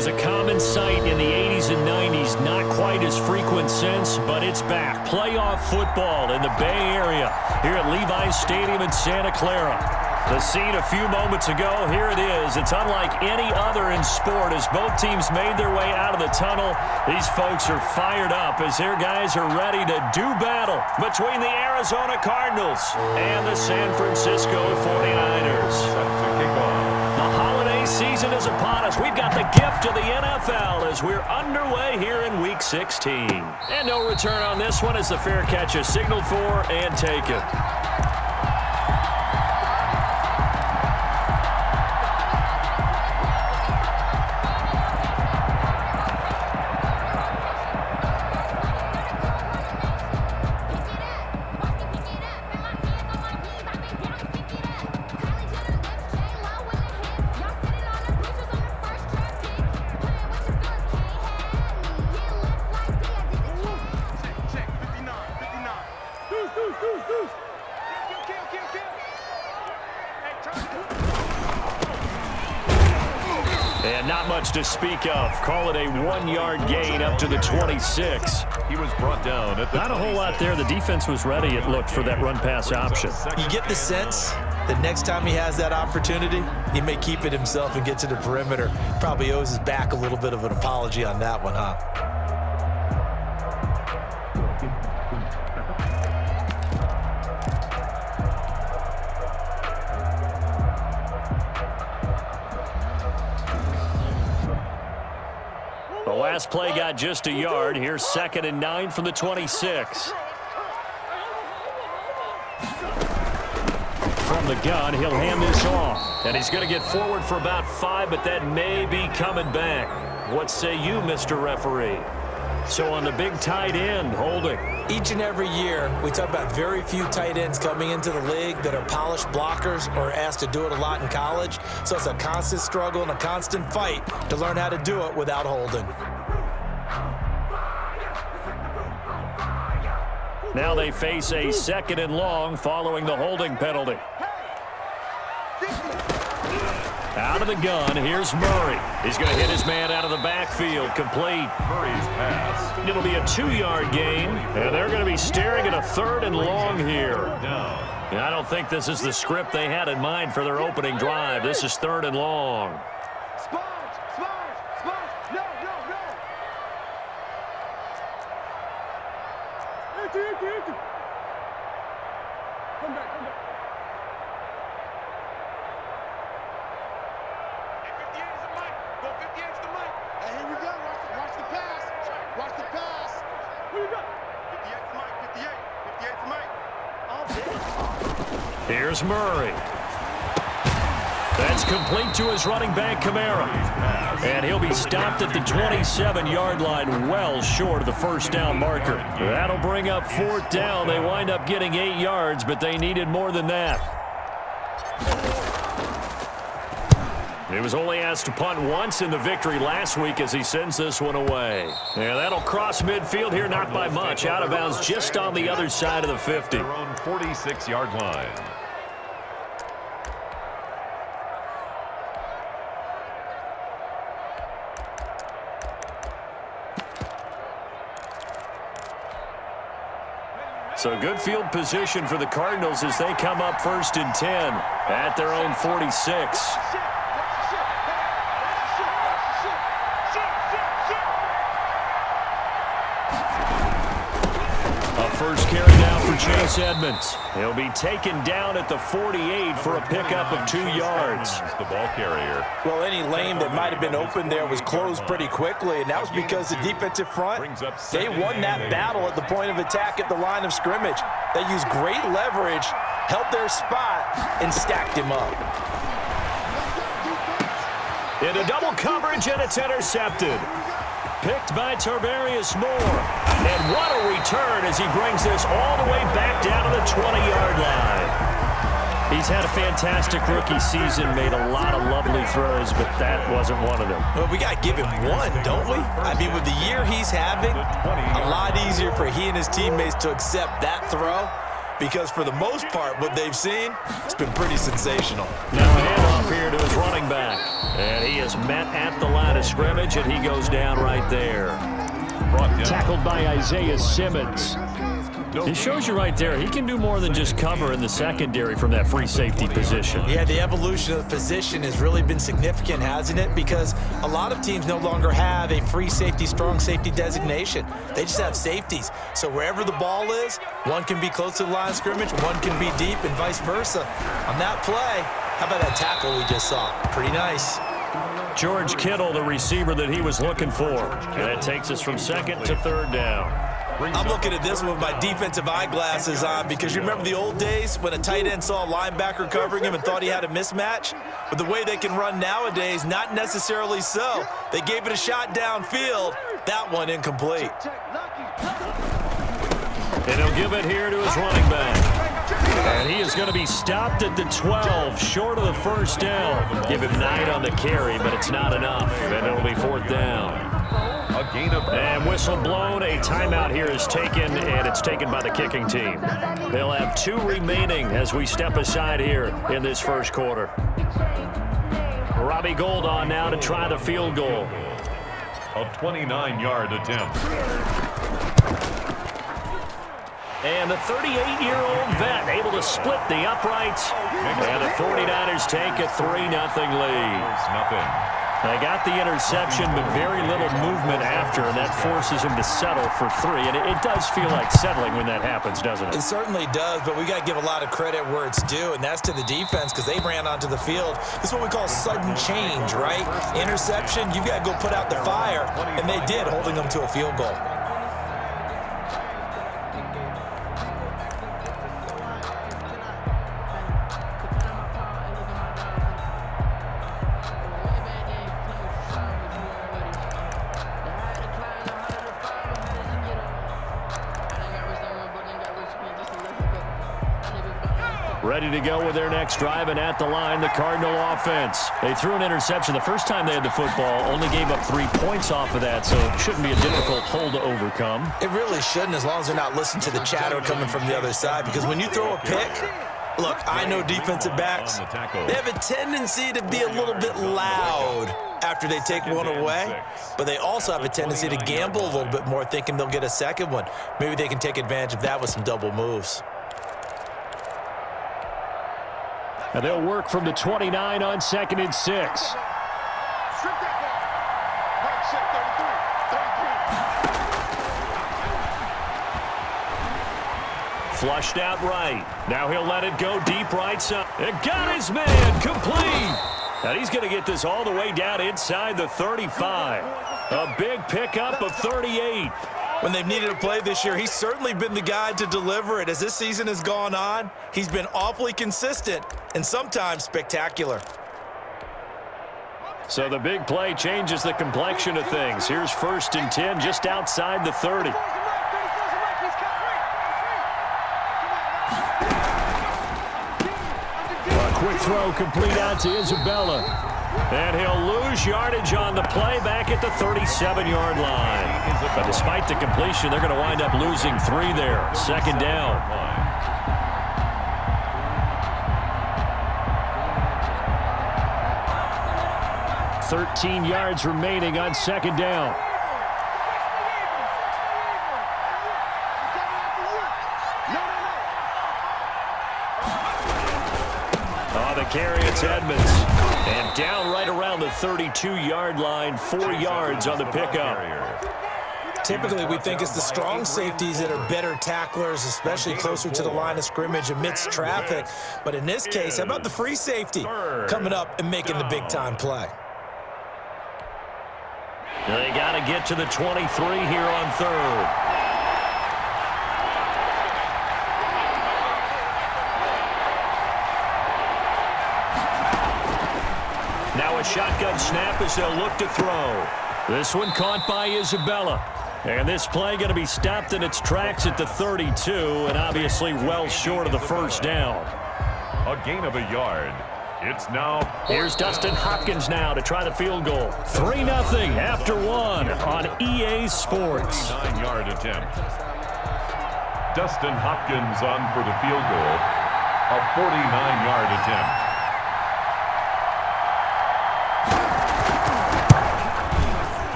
was a common sight in the 80s and 90s, not quite as frequent since, but it's back. Playoff football in the Bay Area here at Levi's Stadium in Santa Clara. The scene a few moments ago, here it is. It's unlike any other in sport as both teams made their way out of the tunnel. These folks are fired up as their guys are ready to do battle between the Arizona Cardinals and the San Francisco 49ers. The holiday season is upon us. We've got the gift of the NFL as we're underway here in Week 16. And no return on this one as the fair catch is signaled for and taken. And not much to speak of. Call it a 1-yard gain up to the 26. He was brought down at the Not a whole lot there. The defense was ready, it looked, for that run-pass option. You get the sense that next time he has that opportunity, he may keep it himself and get to the perimeter. Probably owes his back a little bit of an apology on that one, huh? The last play got just a yard. Here's 2nd and 9 from the 26. From the gun, he'll hand this off. And he's going to get forward for about 5, but that may be coming back. What say you, Mr. Referee? So on the big tight end, holding. Each and every year, we talk about very few tight ends coming into the league that are polished blockers or asked to do it a lot in college. So it's a constant struggle and a constant fight to learn how to do it without holding. Now they face a 2nd and long following the holding penalty. Out of the gun, here's Murray. He's going to hit his man out of the backfield, complete. Murray's pass. It'll be a 2-yard gain, and they're going to be staring at a 3rd and long here. And I don't think this is the script they had in mind for their opening drive. This is 3rd and long. Here's Murray. That's complete to his running back, Kamara. And he'll be stopped at the 27-yard line, well short of the first down marker. That'll bring up 4th down. They wind up getting 8 yards, but they needed more than that. He was only asked to punt once in the victory last week as he sends this one away. Yeah, that'll cross midfield here, not by much. Out of bounds just on the other side of the 50. Their own 46-yard line. So good field position for the Cardinals as they come up 1st and 10 at their own 46. First carry down for Chase Edmonds. He'll be taken down at the 48 for a pickup of 2 yards. The ball carrier. Well, any lane that might have been open there was closed pretty quickly, and that was because the defensive front, they won that battle at the point of attack at the line of scrimmage. They used great leverage, held their spot, and stacked him up. Into double coverage, and it's intercepted. Picked by Tarvarius Moore. And what a return as he brings this all the way back down to the 20-yard line. He's had a fantastic rookie season, made a lot of lovely throws, but that wasn't one of them. Well, we got to give him one, don't we? I mean, with the year he's having, a lot easier for he and his teammates to accept that throw because for the most part, what they've seen, it's been pretty sensational. Now a handoff here to his running back. And he is met at the line of scrimmage, and he goes down right there. Tackled by Isaiah Simmons. He shows you right there, he can do more than just cover in the secondary from that free safety position. Yeah, the evolution of the position has really been significant, hasn't it? Because a lot of teams no longer have a free safety, strong safety designation. They just have safeties. So wherever the ball is, one can be close to the line of scrimmage, one can be deep, and vice versa. On that play, how about that tackle we just saw? Pretty nice. George Kittle, the receiver that he was looking for. And that takes us from second to third down. I'm looking at this one with my defensive eyeglasses on because you remember the old days when a tight end saw a linebacker covering him and thought he had a mismatch? But the way they can run nowadays, not necessarily so. They gave it a shot downfield. That one incomplete. And he'll give it here to his running back. And he is going to be stopped at the 12, short of the first down. Give him 9 on the carry, but it's not enough. And it'll be fourth down. And whistle blown. A timeout here is taken, and it's taken by the kicking team. They'll have 2 remaining as we step aside here in this first quarter. Robbie Gould on now to try the field goal. A 29-yard attempt. And the 38-year-old vet able to split the uprights. And the 49ers take a 3-0 lead. They got the interception, but very little movement after, and that forces him to settle for 3. And it does feel like settling when that happens, doesn't it? It certainly does, but we got to give a lot of credit where it's due, and that's to the defense because they ran onto the field. This is what we call sudden change, right? Interception, you've got to go put out the fire, and they did, holding them to a field goal. Ready to go with their next drive, and at the line, the Cardinal offense. They threw an interception the first time they had the football, only gave up 3 points off of that, so it shouldn't be a difficult hole to overcome. It really shouldn't, as long as they're not listening to the chatter coming from the other side, because when you throw a pick, look, I know defensive backs, they have a tendency to be a little bit loud after they take one away, but they also have a tendency to gamble a little bit more, thinking they'll get a second one. Maybe they can take advantage of that with some double moves. And they'll work from the 29 on 2nd and 6. Flushed out right. Now he'll let it go deep right side. It got his man complete. And he's going to get this all the way down inside the 35. A big pickup of 38. When they've needed a play this year, he's certainly been the guy to deliver it. As this season has gone on, he's been awfully consistent and sometimes spectacular. So the big play changes the complexion of things. Here's 1st and 10 just outside the 30. A quick throw complete out to Isabella. And he'll lose yardage on the play back at the 37-yard line. But despite the completion, they're going to wind up losing 3 there. 2nd down. 13 yards remaining on 2nd down. On the carry, it's Edmonds. And down right around the 32-yard line, 4 yards on the pickup. Typically, we think it's the strong safeties that are better tacklers, especially closer to the line of scrimmage amidst traffic. But in this case, how about the free safety coming up and making the big-time play? They got to get to the 23 here on 3rd. Now a shotgun snap as they'll look to throw. This one caught by Isabella. And this play going to be stopped in its tracks at the 32, and obviously well short of the first down. A gain of a yard. It's now. Here's Dustin Hopkins now to try the field goal. 3-0 after 1 on EA Sports. 9-yard attempt. Dustin Hopkins on for the field goal. A 49-yard attempt.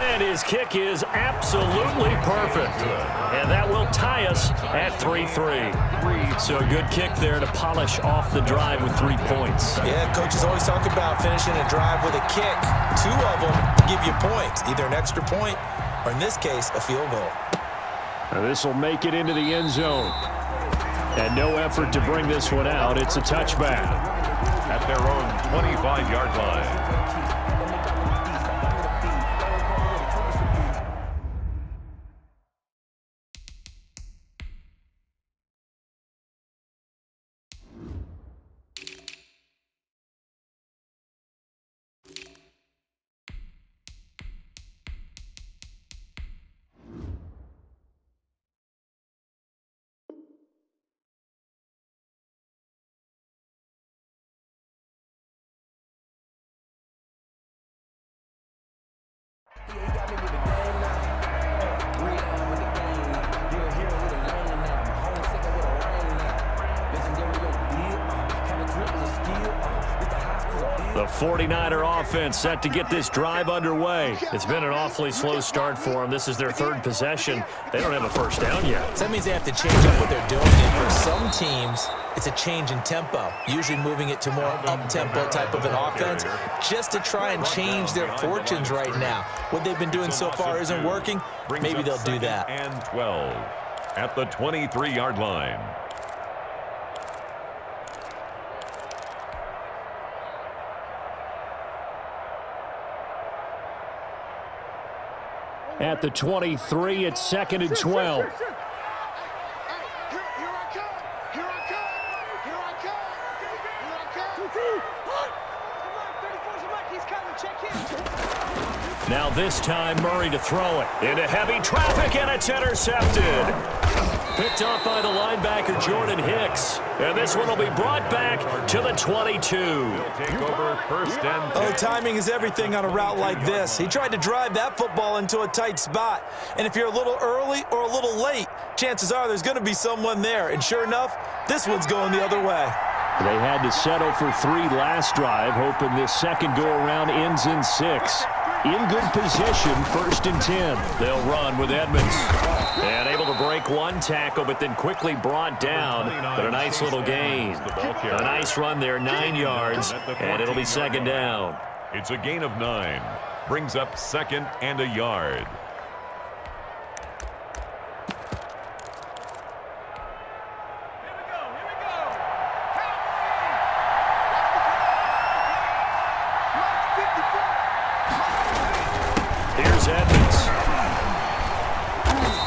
And his kick is absolutely perfect. And that will tie us at 3-3. So a good kick there to polish off the drive with 3 points. Yeah, coaches always talk about finishing a drive with a kick. 2 of them give you points, either an extra point or, in this case, a field goal. This will make it into the end zone. And no effort to bring this one out. It's a touchback. At their own 25-yard line. The 49er offense set to get this drive underway. It's been an awfully slow start for them. This is their 3rd possession. They don't have a first down yet. So that means they have to change up what they're doing. And for some teams, it's a change in tempo, usually moving it to more up-tempo type of an offense just to try and change their fortunes right now. What they've been doing so far isn't working. Maybe they'll do that. And 12 at the 23-yard line. At the 23, it's 2nd and 12. Now this time, Murray to throw it. Into heavy traffic, and it's intercepted. Picked up by the linebacker, Jordan Hicks. And this one will be brought back to the 22. Take over 1st and 10. Oh, timing is everything on a route like this. He tried to drive that football into a tight spot. And if you're a little early or a little late, chances are there's going to be someone there. And sure enough, this one's going the other way. They had to settle for 3 last drive, hoping this second go-around ends in 6. In good position, 1st and 10. They'll run with Edmonds. And able to break 1 tackle, but then quickly brought down. But a nice little gain. A nice run there, 9 yards, and it'll be 2nd down. It's a gain of 9. Brings up 2nd and a yard. Here's Edmonds.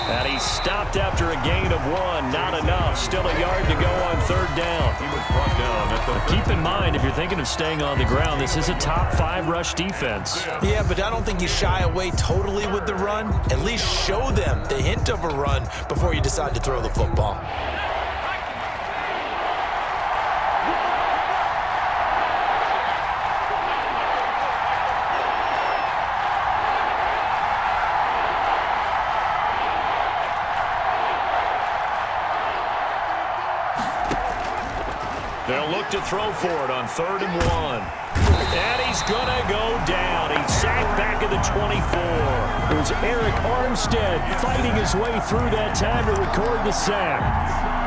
And he stopped after a gain of 1. Not enough. Still a yard to go on 3rd down. He was brought down at the Keep in mind, if you're thinking of staying on the ground, this is a top 5 rush defense. Yeah, but I don't think you shy away totally with the run. At least show them the hint of a run before you decide to throw the football. They'll look to throw for it on 3rd and 1. And he's going to go down. He's sacked back at the 24. It was Eric Armstead fighting his way through that time to record the sack.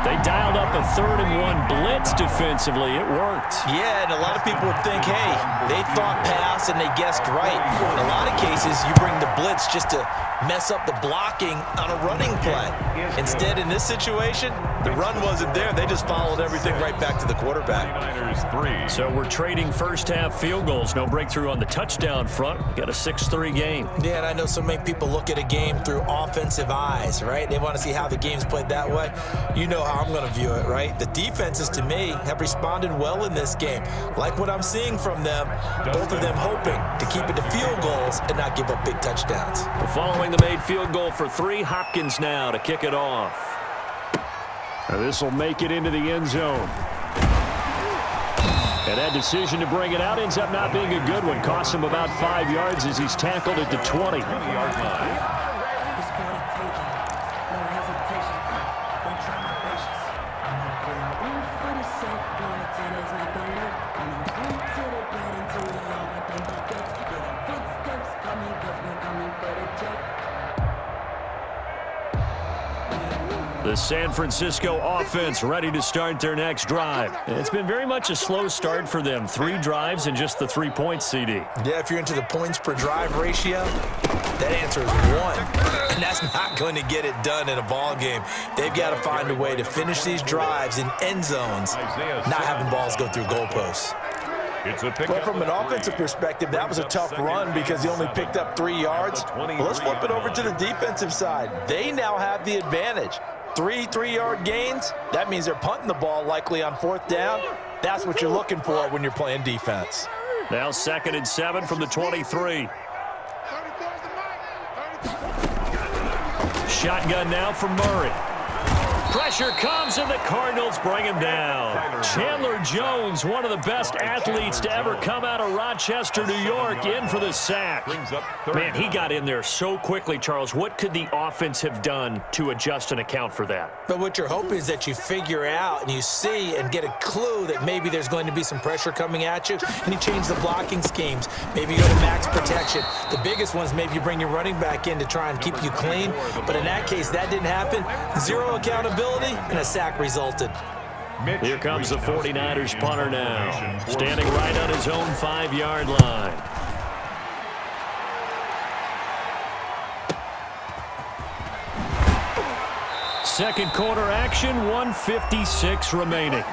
They dialed up a 3rd and 1 blitz defensively. It worked. Yeah, and a lot of people would think, hey, they thought pass and they guessed right. In a lot of cases, you bring the blitz just to mess up the blocking on a running play. Instead, in this situation, the run wasn't there. They just followed everything right back to the quarterback. 49ers 3. So we're trading first-half field goals. No breakthrough on the touchdown front. Got a 6-3 game. Yeah, and I know so many people look at a game through offensive eyes, right? They want to see how the game's played that way. You know how I'm going to view it, right? The defenses, to me, have responded well in this game. Like what I'm seeing from them, both of them hoping to keep it to field goals and not give up big touchdowns. Following the made field goal for 3, Hopkins now to kick it off. This will make it into the end zone. And that decision to bring it out ends up not being a good one. Costs him about 5 yards as he's tackled at the 20. 20-yard line. The San Francisco offense ready to start their next drive. It's been very much a slow start for them. 3 drives and just the 3 points, CD. Yeah, if you're into the points per drive ratio, that answer is 1. And that's not going to get it done in a ball game. They've got to find a way to finish these drives in end zones, not having balls go through goalposts. But from an offensive perspective, that was a tough run because he only picked up 3 yards. Well, let's flip it over to the defensive side. They now have the advantage. 3 3-yard gains, that means they're punting the ball likely on 4th down. That's what you're looking for when you're playing defense. Now 2nd and 7 from the 23. Shotgun now from Murray. Pressure comes, and the Cardinals bring him down. Chandler Jones, one of the best athletes to ever come out of Rochester, New York, in for the sack. Man, he got in there so quickly, Charles. What could the offense have done to adjust and account for that? But what you're hoping is that you figure out and you see and get a clue that maybe there's going to be some pressure coming at you, and you change the blocking schemes. Maybe you go to max protection. The biggest one is maybe you bring your running back in to try and keep you clean. But in that case, that didn't happen. 0 accountability. And a sack resulted. Here comes the 49ers punter now, standing right on his own 5-yard line. Second quarter action, 1:56 remaining.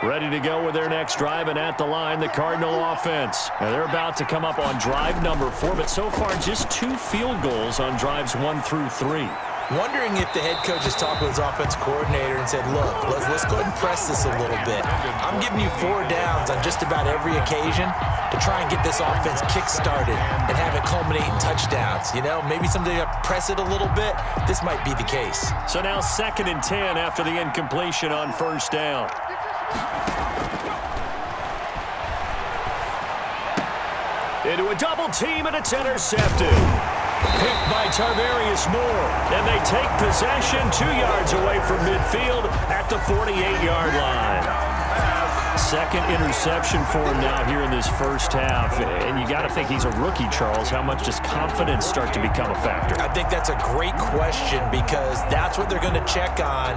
Ready to go with their next drive, and at the line, the Cardinal offense. Now they're about to come up on drive number 4, but so far just 2 field goals on drives 1 through 3. Wondering if the head coach has talked with his offensive coordinator and said, look, let's go ahead and press this a little bit. I'm giving you 4 downs on just about every occasion to try and get this offense kick-started and have it culminate in touchdowns. You know, maybe someday you press it a little bit. This might be the case. So now 2nd and 10 after the incompletion on 1st down. Into a double team, and it's intercepted. Picked by Tarvarius Moore, and they take possession 2 yards away from midfield at the 48-yard line. 2nd interception for him now here in this first half. And you got to think he's a rookie, Charles. How much does confidence start to become a factor? I think that's a great question because that's what they're going to check on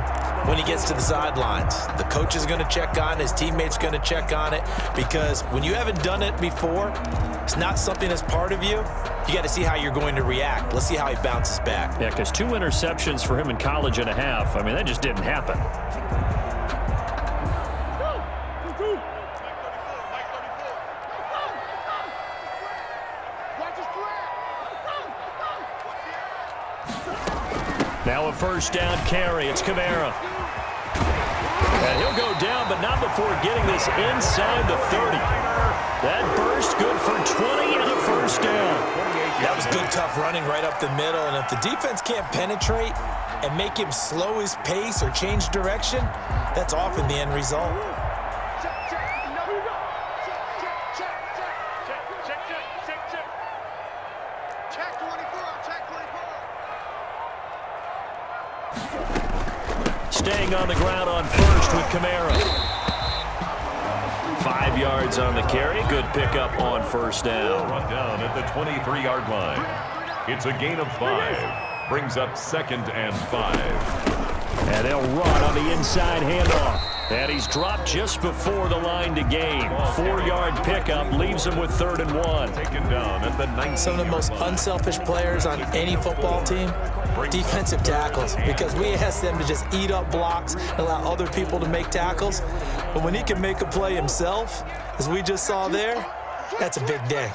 when he gets to the sidelines. The coach is going to check on, his teammates going to check on it, because when you haven't done it before, it's not something that's part of you. You got to see how you're going to react. Let's see how he bounces back. Yeah, because 2 interceptions for him in college and a half. I mean, that just didn't happen. Now a 1st down carry. It's Kamara. And he'll go down, but not before getting this inside the 30. That burst good for 20 and a 1st down. That was good, tough running right up the middle. And if the defense can't penetrate and make him slow his pace or change direction, that's often the end result. Staying on the ground on 1st with Kamara. 5 yards on the carry. Good pickup on 1st down. Run down at the 23-yard line. It's a gain of 5. Brings up 2nd and 5. And they'll run on the inside handoff. And he's dropped just before the line to gain. 4-yard pickup leaves him with 3rd and 1. Taken down at the 19. Some of the most unselfish players on any football team, defensive tackles, because we ask them to just eat up blocks and allow other people to make tackles. But when he can make a play himself, as we just saw there, that's a big day.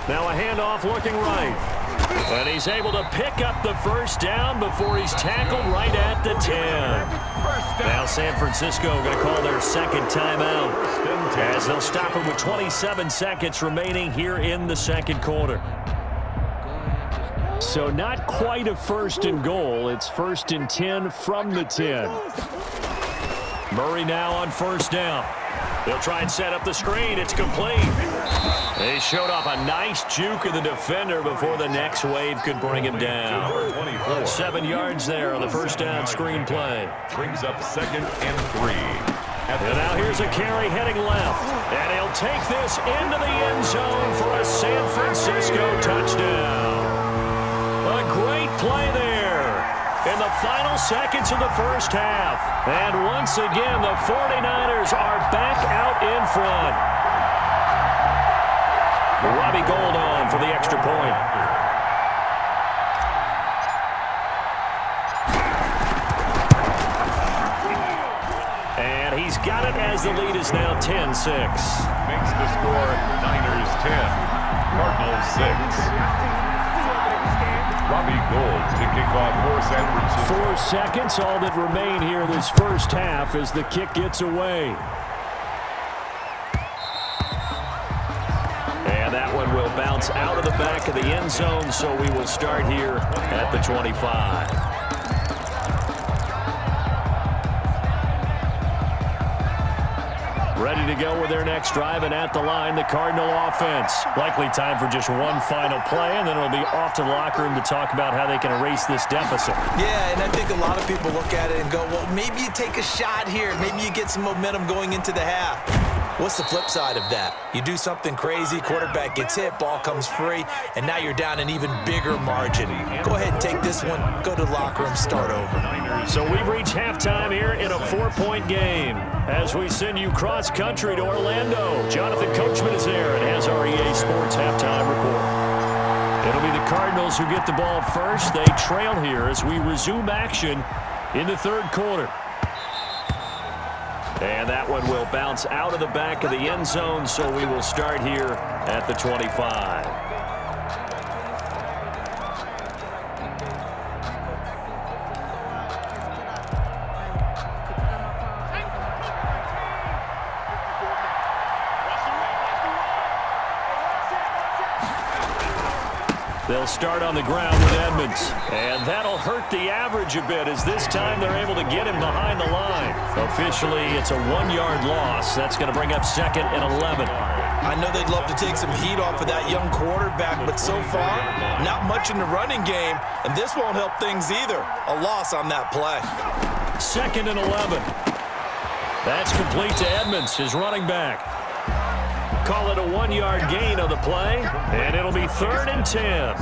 Now a handoff looking right. And he's able to pick up the 1st down before he's tackled right at the 10. Now San Francisco going to call their 2nd timeout, as they'll stop it with 27 seconds remaining here in the 2nd quarter. So not quite a 1st and goal. It's 1st and 10 from the 10. Murray now on first down. They'll try and set up the screen. It's complete. They showed off a nice juke of the defender before the next wave could bring him down. 7 yards there on the first down screen play. Brings up 2nd and 3. And now here's a carry heading left. And he'll take this into the end zone for a San Francisco touchdown. A great play there in the final seconds of the first half. And once again, the 49ers are back out in front. Robbie Gould on for the extra point. And he's got it as the lead is now 10-6. Makes the score Niners 10, Cardinals 6. Robbie Gould to kick off for San Francisco. 4 seconds, all that remain here this first half as the kick gets away. And that one will bounce out of the back of the end zone, so we will start here at the 25. Ready to go with their next drive, and at the line, the Cardinal offense. Likely time for just one final play, and then it'll be off to the locker room to talk about how they can erase this deficit. Yeah, and I think a lot of people look at it and go, well, maybe you take a shot here. Maybe you get some momentum going into the half. What's the flip side of that? You do something crazy, quarterback gets hit, ball comes free, and now you're down an even bigger margin. Go ahead and take this one, go to the locker room, start over. So we've reached halftime here in a 4-point game. As we send you cross-country to Orlando, Jonathan Coachman is there and has our EA Sports halftime report. It'll be the Cardinals who get the ball first. They trail here as we resume action in the third quarter. And that one will bounce out of the back of the end zone, so we will start here at the 25. They'll start on the ground with Edmonds. And that'll hurt the average a bit as this time they're able to get him behind the line. Officially, it's a 1-yard loss. That's going to bring up 2nd and 11. I know they'd love to take some heat off of that young quarterback, but so far, not much in the running game, and this won't help things either. A loss on that play. 2nd and 11. That's complete to Edmonds, his running back. Call it a 1-yard gain on the play, and it'll be 3rd and 10.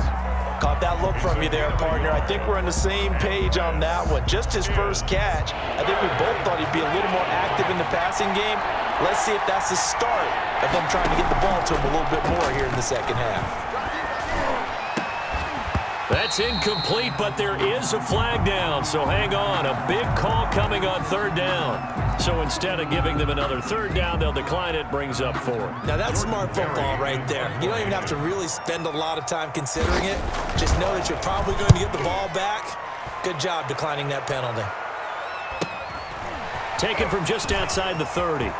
Caught that look from you there, partner. I think we're on the same page on that one. Just his first catch. I think we both thought he'd be a little more active in the passing game. Let's see if that's the start of them trying to get the ball to him a little bit more here in the second half. That's incomplete, but there is a flag down, so hang on. A big call coming on 3rd down. So instead of giving them another 3rd down, they'll decline it, brings up 4. Now that's smart football right there. You don't even have to really spend a lot of time considering it. Just know that you're probably going to get the ball back. Good job declining that penalty. Taken from just outside the 30.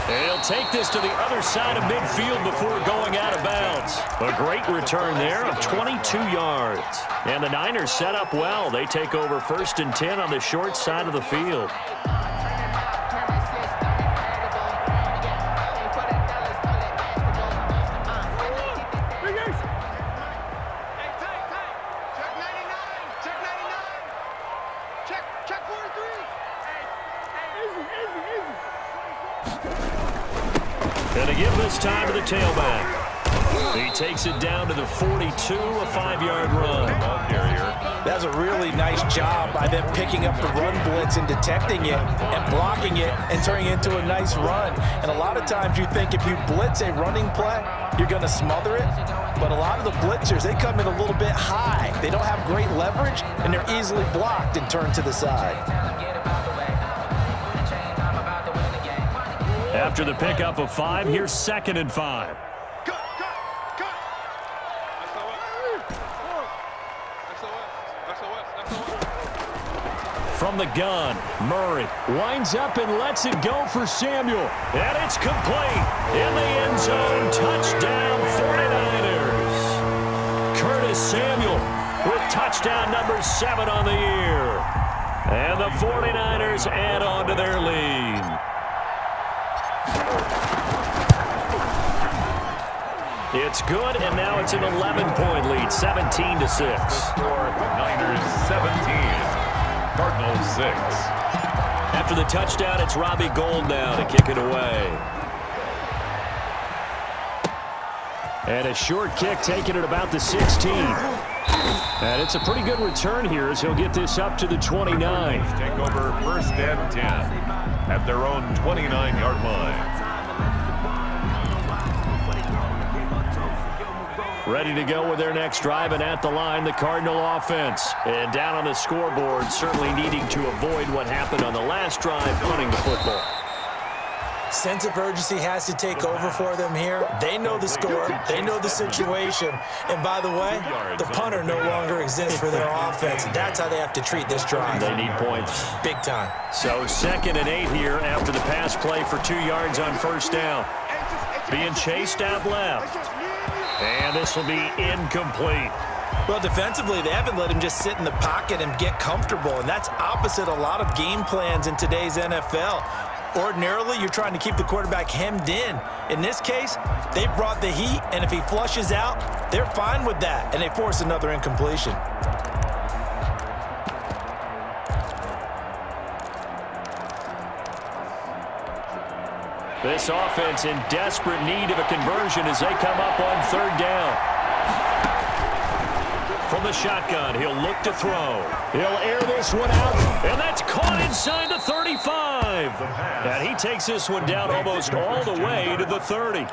And he'll take this to the other side of midfield before going out of bounds. A great return there of 22 yards. And the Niners set up well. They take over 1st and 10 on the short side of the field. And to give this time to the tailback. He takes it down to the 42, a 5-yard run. That's a really nice job by them picking up the run blitz and detecting it and blocking it and turning it into a nice run. And a lot of times you think if you blitz a running play, you're going to smother it. But a lot of the blitzers, they come in a little bit high. They don't have great leverage, and they're easily blocked and turned to the side. After the pickup of 5, here's 2nd and 5. From the gun, Murray winds up and lets it go for Samuel. And it's complete. In the end zone, touchdown 49ers. Curtis Samuel with touchdown number 7 on the year. And the 49ers add on to their lead. It's good, and now it's an 11-point lead, 17-6. Score, Niners 17, Cardinals 6. After the touchdown, it's Robbie Gould now to kick it away. And a short kick taken at about the 16. And it's a pretty good return here as he'll get this up to the 29. Take over first and 10 at their own 29-yard line. Ready to go with their next drive, and at the line, the Cardinal offense. And down on the scoreboard, certainly needing to avoid what happened on the last drive, punting the football. Sense of urgency has to take over for them here. They know the score. They know the situation. And by the way, the punter no longer exists for their offense. That's how they have to treat this drive. They need points. Big time. So 2nd and 8 here after the pass play for 2 yards on first down. Being chased out left. And this will be incomplete. Well, defensively, they haven't let him just sit in the pocket and get comfortable, and that's opposite a lot of game plans in today's NFL. Ordinarily, you're trying to keep the quarterback hemmed in. In this case, they brought the heat, and if he flushes out, they're fine with that, and they force another incompletion. This offense in desperate need of a conversion as they come up on 3rd down. From the shotgun, he'll look to throw. He'll air this one out, and that's caught inside the 35. And he takes this one down almost all the way to the 30.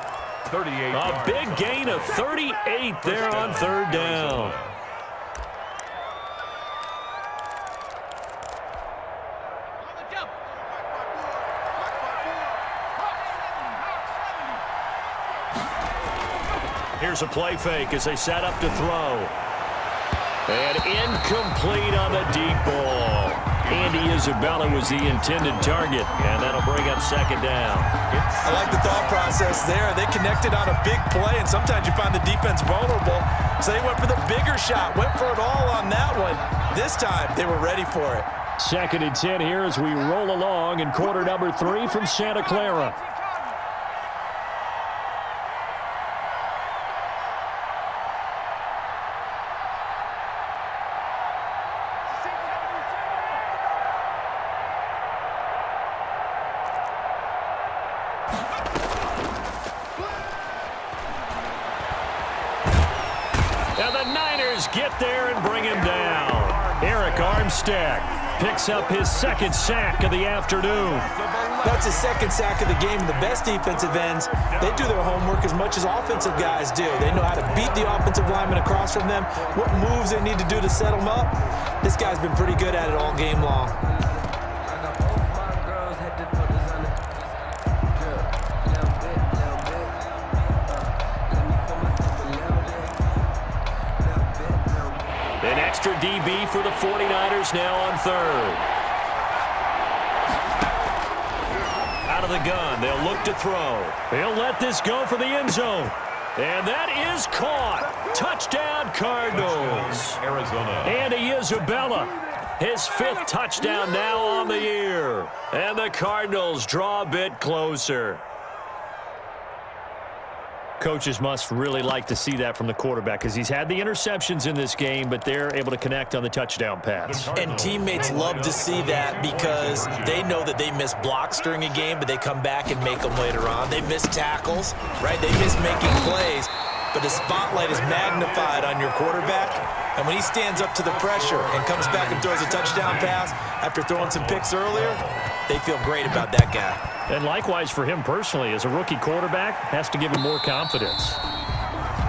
38. A big gain of 38 there on 3rd down. Here's a play fake as they set up to throw. And incomplete on the deep ball. Andy Isabella was the intended target, and that'll bring up 2nd down. I like the thought process there. They connected on a big play, and sometimes you find the defense vulnerable. So they went for the bigger shot, went for it all on that one. This time, they were ready for it. 2nd and 10 here as we roll along in quarter number 3 from Santa Clara. Get there and bring him down. Eric Armstead picks up his 2nd sack of the afternoon. That's his 2nd sack of the game. The best defensive ends, they do their homework as much as offensive guys do. They know how to beat the offensive lineman across from them, what moves they need to do to set them up. This guy's been pretty good at it all game long. An extra DB for the 49ers now on 3rd. Out of the gun, they'll look to throw. They'll let this go for the end zone. And that is caught. Touchdown, Cardinals. Arizona. Andy Isabella, his 5th touchdown now on the year. And the Cardinals draw a bit closer. Coaches must really like to see that from the quarterback because he's had the interceptions in this game, but they're able to connect on the touchdown pass. And teammates love to see that because they know that they miss blocks during a game, but they come back and make them later on. They miss tackles, right? They miss making plays, but the spotlight is magnified on your quarterback. And when he stands up to the pressure and comes back and throws a touchdown pass after throwing some picks earlier, they feel great about that guy. And likewise for him personally, as a rookie quarterback, has to give him more confidence.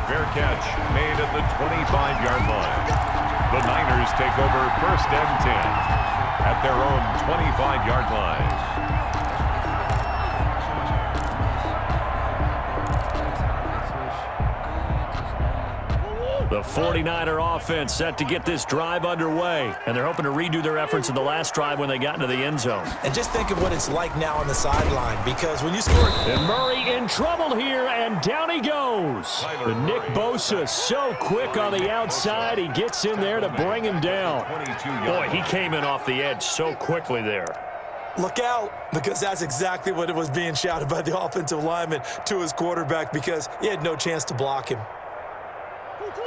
Fair catch made at the 25-yard line. The Niners take over 1st and 10 at their own 25-yard line. The 49er offense set to get this drive underway, and they're hoping to redo their efforts in the last drive when they got into the end zone. And just think of what it's like now on the sideline, because when you score... And Murray in trouble here, and down he goes. And Nick Bosa so quick on the outside, he gets in there to bring him down. Boy, he came in off the edge so quickly there. Look out, because that's exactly what it was being shouted by the offensive lineman to his quarterback, because he had no chance to block him.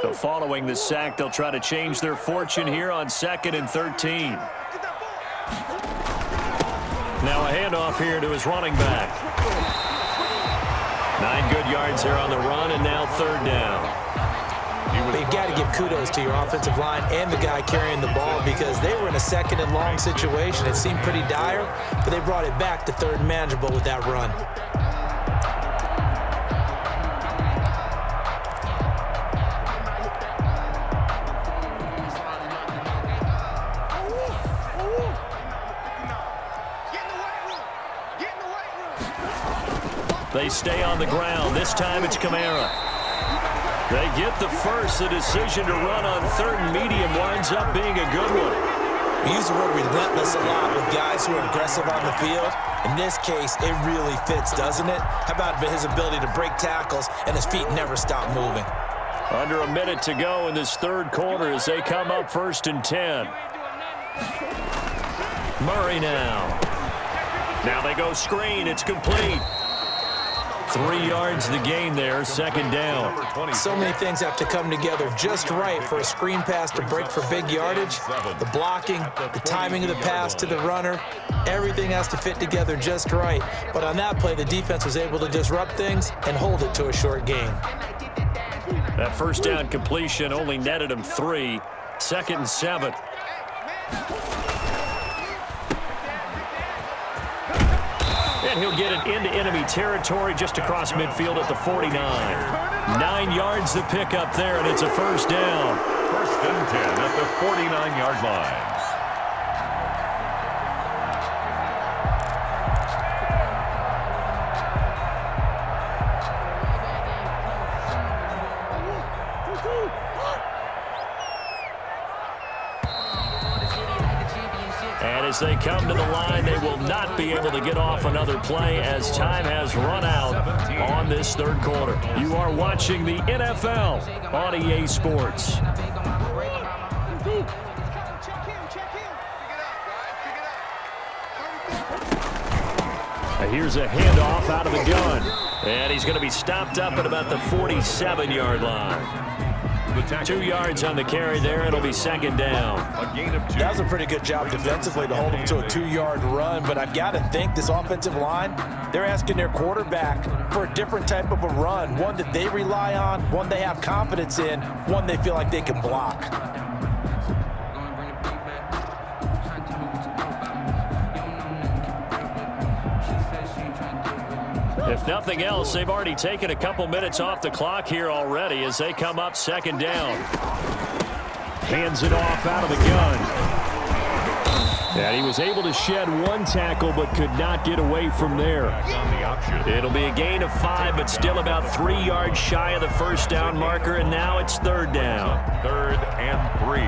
So following the sack, they'll try to change their fortune here on 2nd and 13. Now a handoff here to his running back. 9 good yards there on the run, and now 3rd down. You've got to give kudos to your offensive line and the guy carrying the ball, because they were in a 2nd and long situation. It seemed pretty dire, but they brought it back to 3rd and manageable with that run. They stay on the ground. This time it's Kamara. They get the first. The decision to run on 3rd and medium winds up being a good one. We use the word relentless a lot with guys who are aggressive on the field. In this case, it really fits, doesn't it? How about his ability to break tackles and his feet never stop moving? Under a minute to go in this 3rd quarter as they come up 1st and 10. Murray now. Now they go screen. It's complete. 3 yards the gain there, 2nd down. So many things have to come together just right for a screen pass to break for big yardage. The blocking, the timing of the pass to the runner, everything has to fit together just right. But on that play, the defense was able to disrupt things and hold it to a short gain. That 1st down completion only netted him 3. 2nd and 7. And he'll get it into enemy territory just across midfield at the 49. 9 yards to pick up there, and it's a 1st down. 1st and 10 at the 49-yard line. And as they come to the line, they will not be able to get off another play as time has run out on this 3rd quarter. You are watching the NFL on EA Sports. Here's a handoff out of the gun. And he's going to be stopped up at about the 47-yard line. 2 yards on the carry there. It'll be 2nd down. That was a pretty good job defensively to hold him to a 2-yard run, but I've got to think this offensive line, they're asking their quarterback for a different type of a run, one that they rely on, one they have confidence in, one they feel like they can block. If nothing else, they've already taken a couple minutes off the clock here already as they come up 2nd down. Hands it off out of the gun. And he was able to shed 1 tackle but could not get away from there. It'll be a gain of 5, but still about 3 yards shy of the 1st down marker, and now it's 3rd down. 3rd and 3.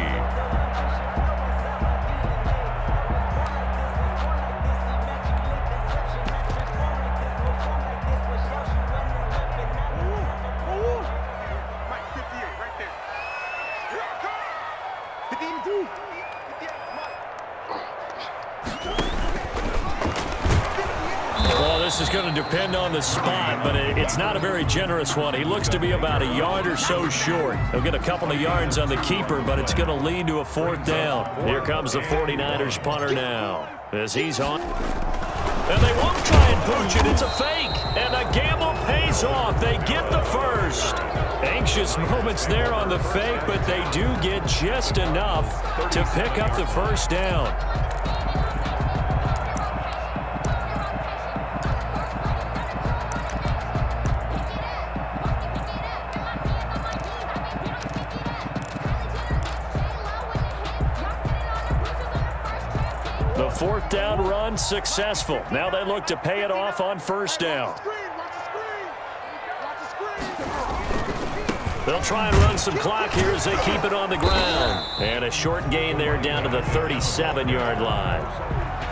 This is going to depend on the spot, but it's not a very generous one. He looks to be about a yard or so short. He'll get a couple of yards on the keeper, but it's going to lead to a 4th down. Here comes the 49ers punter now as he's on. And they won't try and pooch it. It's a fake, and the gamble pays off. They get the first. Anxious moments there on the fake, but they do get just enough to pick up the 1st down. The 4th down run successful. Now they look to pay it off on 1st down. They'll try and run some clock here as they keep it on the ground. And a short gain there down to the 37-yard line.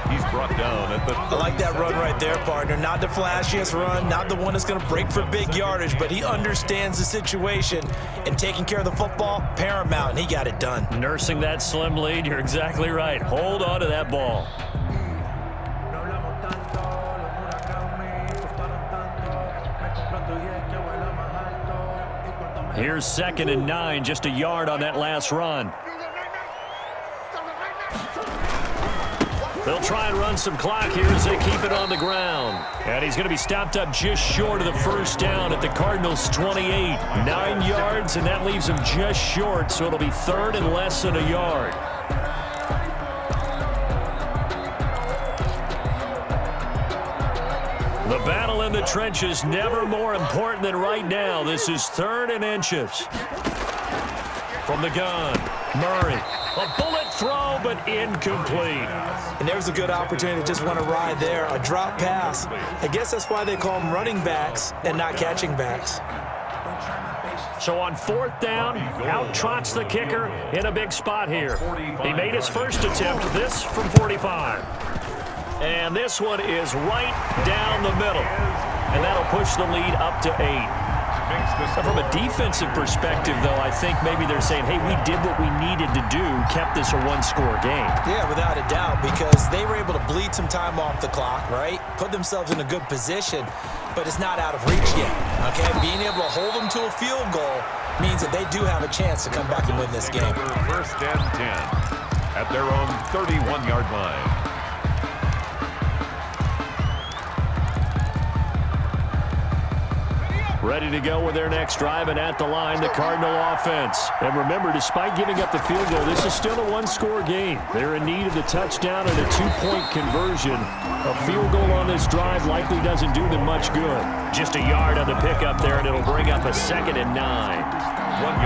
He's brought down at the... I like that run right there, partner. Not the flashiest run, not the one that's going to break for big yardage, but he understands the situation, and taking care of the football, paramount, and he got it done. Nursing that slim lead, you're exactly right. Hold on to that ball. Here's 2nd and 9, just a yard on that last run. They'll try and run some clock here as they keep it on the ground. And he's going to be stopped up just short of the first down at the Cardinals' 28. 9 yards, and that leaves him just short, so it'll be 3rd and less than a yard. The battle in the trenches never more important than right now. This is 3rd and inches. From the gun, Murray. A bullet throw, but incomplete. And there's a good opportunity to just want to ride there. A drop pass. I guess that's why they call them running backs and not catching backs. So on 4th down, out trots the kicker in a big spot here. He made his first attempt, this from 45. And this one is right down the middle. And that'll push the lead up to 8. Now, from a defensive perspective, though, I think maybe they're saying, hey, we did what we needed to do, kept this a one-score game. Yeah, without a doubt, because they were able to bleed some time off the clock, right? Put themselves in a good position, but it's not out of reach yet, okay? Being able to hold them to a field goal means that they do have a chance to come back and win this game. 1st and 10 at their own 31-yard line. Ready to go with their next drive, and at the line, the Cardinal offense. And remember, despite giving up the field goal, this is still a one-score game. They're in need of the touchdown and a 2-point conversion. A field goal on this drive likely doesn't do them much good. Just a yard on the pickup there, and it'll bring up a 2nd and 9.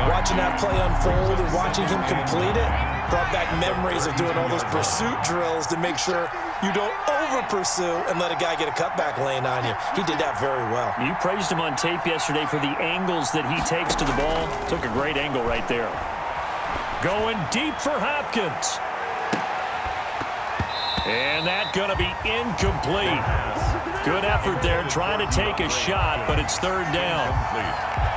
Watching that play unfold and watching him complete it brought back memories of doing all those pursuit drills to make sure you don't over-pursue and let a guy get a cutback lane on you. He did that very well. You praised him on tape yesterday for the angles that he takes to the ball. Took a great angle right there. Going deep for Hopkins. And that's going to be incomplete. Good effort there trying to take a shot, but it's 3rd down.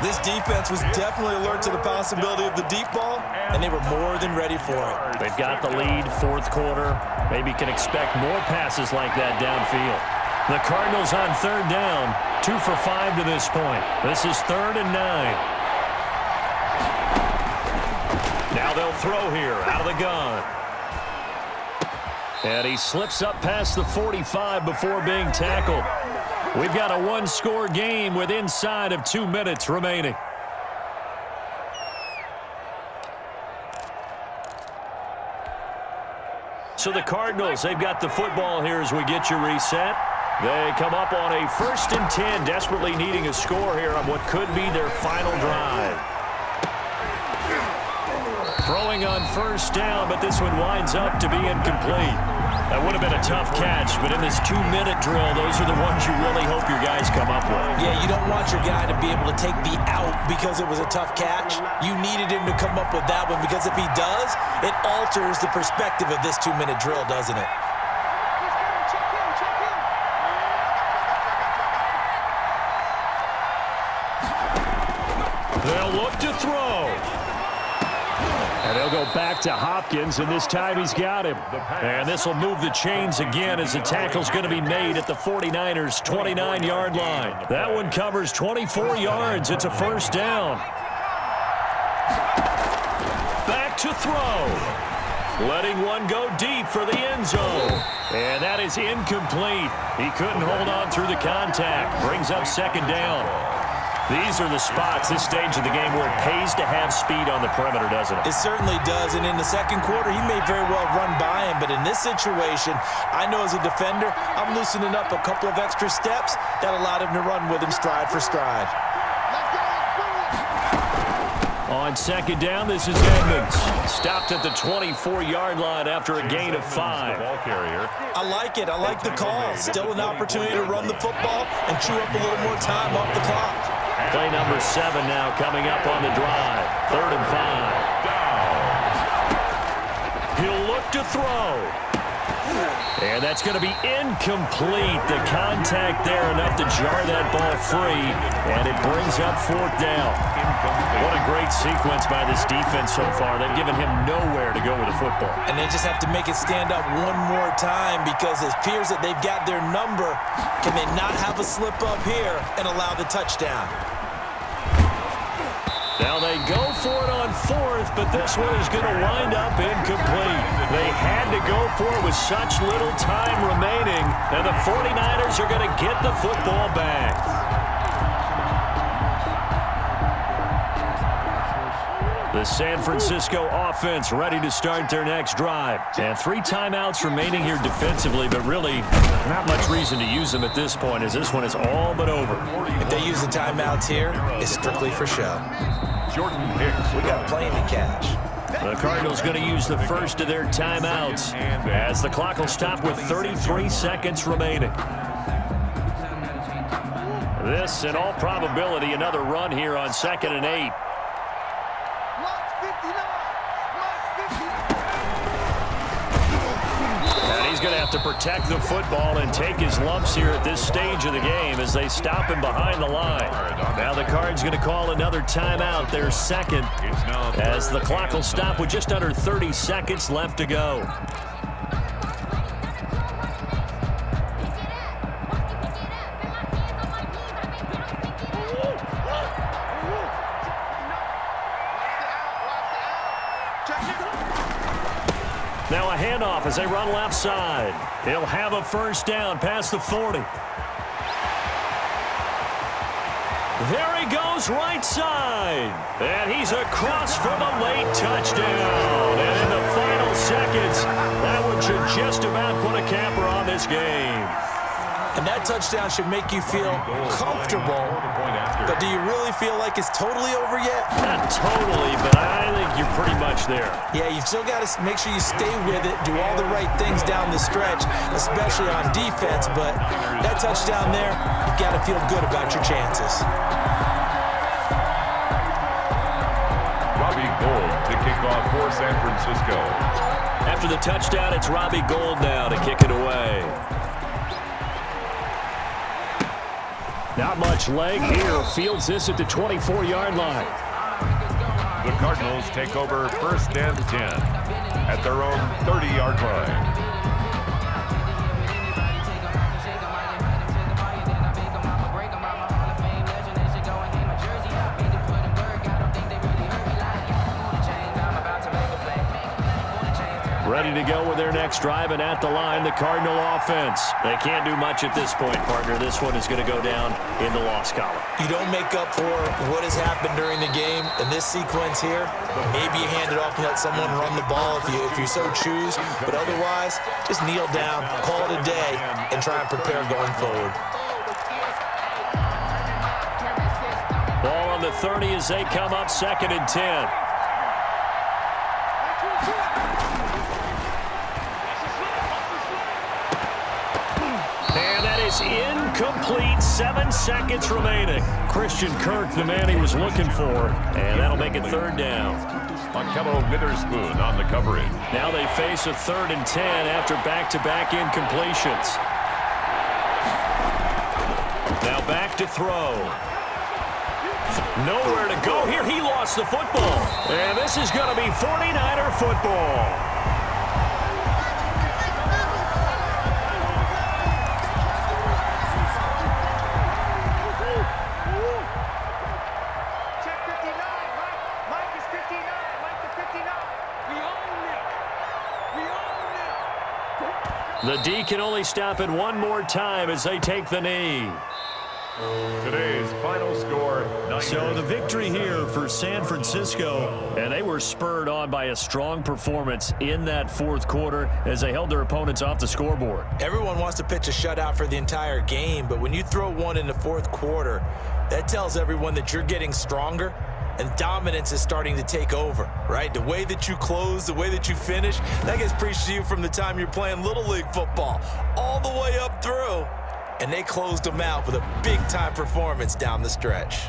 This defense was definitely alert to the possibility of the deep ball, and they were more than ready for it. They've got the lead, 4th quarter. Maybe can expect more passes like that downfield. The Cardinals on 3rd down, 2 for 5 to this point. This is 3rd and 9. Now they'll throw here out of the gun. And he slips up past the 45 before being tackled. We've got a one-score game with inside of 2 minutes remaining. So the Cardinals, they've got the football here as we get you reset. They come up on a 1st and 10, desperately needing a score here on what could be their final drive. Throwing on 1st down, but this one winds up to be incomplete. That would have been a tough catch, but in this 2-minute drill, those are the ones you really hope your guys come up with. Yeah, you don't want your guy to be able to take the out because it was a tough catch. You needed him to come up with that one, because if he does, it alters the perspective of this 2-minute drill, doesn't it? They'll look to throw. And they'll go back to Hopkins, and this time he's got him. And this will move the chains again as the tackle's going to be made at the 49ers' 29-yard line. That one covers 24 yards. It's a 1st down. Back to throw. Letting one go deep for the end zone. And that is incomplete. He couldn't hold on through the contact. Brings up 2nd down. These are the spots, this stage of the game, where it pays to have speed on the perimeter, doesn't it? It certainly does, and in the 2nd quarter, he may very well run by him, but in this situation, I know as a defender, I'm loosening up a couple of extra steps that allowed him to run with him stride for stride. On 2nd down, this is Edmonds. Stopped at the 24-yard line after a gain of 5. I like it. I like the call. Still an opportunity to run the football and chew up a little more time off the clock. Play number 7 now coming up on the drive. 3rd and 5. He'll look to throw. And that's going to be incomplete. The contact there enough to jar that ball free, and it brings up 4th down. What a great sequence by this defense so far. They've given him nowhere to go with the football. And they just have to make it stand up one more time because it appears that they've got their number. Can they not have a slip up here and allow the touchdown? Now they go for it on 4th, but this one is going to wind up incomplete. They had to go for it with such little time remaining, and the 49ers are going to get the football back. The San Francisco offense ready to start their next drive. And 3 timeouts remaining here defensively, but really not much reason to use them at this point as this one is all but over. If they use the timeouts here, it's strictly for show. Jordan Hicks. We got plenty to catch. The Cardinals going to use the first of their timeouts as the clock will stop with 33 seconds remaining. This, in all probability, another run here on 2nd and 8. And he's going to have to protect the football and take his lumps here at this stage of the game as they stop him behind the line. Now the Cards going to call another timeout, their second, as the clock will stop with just under 30 seconds left to go. Now a handoff as they run left side. He'll have a first down past the 40. There he goes right side. And he's across for the late touchdown. And in the final seconds, that one should just about put a capper on this game. And that touchdown should make you feel comfortable. But do you really feel like it's totally over yet? Not totally, but I think you're pretty much there. Yeah, you've still got to make sure you stay with it, do all the right things down the stretch, especially on defense. But that touchdown there, you've got to feel good about your chances. Robbie Gould to kick off for San Francisco. After the touchdown, it's Robbie Gould now to kick it away. Not much leg here. Fields this at the 24-yard line. The Cardinals take over 1st and 10 at their own 30-yard line. Ready to go with their next drive, and at the line, the Cardinal offense. They can't do much at this point, partner. This one is going to go down in the loss column. You don't make up for what has happened during the game in this sequence here. Maybe you hand it off and let someone run the ball if you so choose. But otherwise, just kneel down, call it a day, and try and prepare going forward. Ball on the 30 as they come up 2nd and 10. Incomplete, 7 seconds remaining. Christian Kirk, the man he was looking for, and that'll make it 3rd down. Markello Witherspoon on the coverage. Now they face a 3rd and 10 after back-to-back incompletions. Now back to throw. Nowhere to go here. He lost the football. And this is going to be 49er football. The D can only stop it one more time as they take the knee. Today's final score, 9. So the victory here for San Francisco, and they were spurred on by a strong performance in that 4th quarter as they held their opponents off the scoreboard. Everyone wants to pitch a shutout for the entire game, but when you throw one in the 4th quarter, that tells everyone that you're getting stronger and dominance is starting to take over, right? The way that you close, the way that you finish, that gets preached to you from the time you're playing Little League football all the way up through. And they closed them out with a big-time performance down the stretch.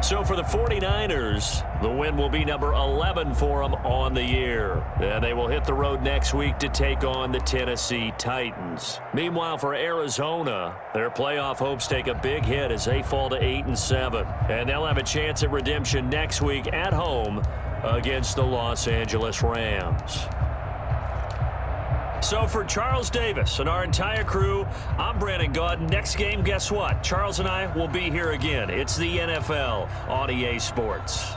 So for the 49ers, the win will be number 11 for them on the year. And they will hit the road next week to take on the Tennessee Titans. Meanwhile, for Arizona, their playoff hopes take a big hit as they fall to 8-7. And they'll have a chance at redemption next week at home against the Los Angeles Rams. So for Charles Davis and our entire crew, I'm Brandon Gaudin. Next game, guess what? Charles and I will be here again. It's the NFL on EA Sports.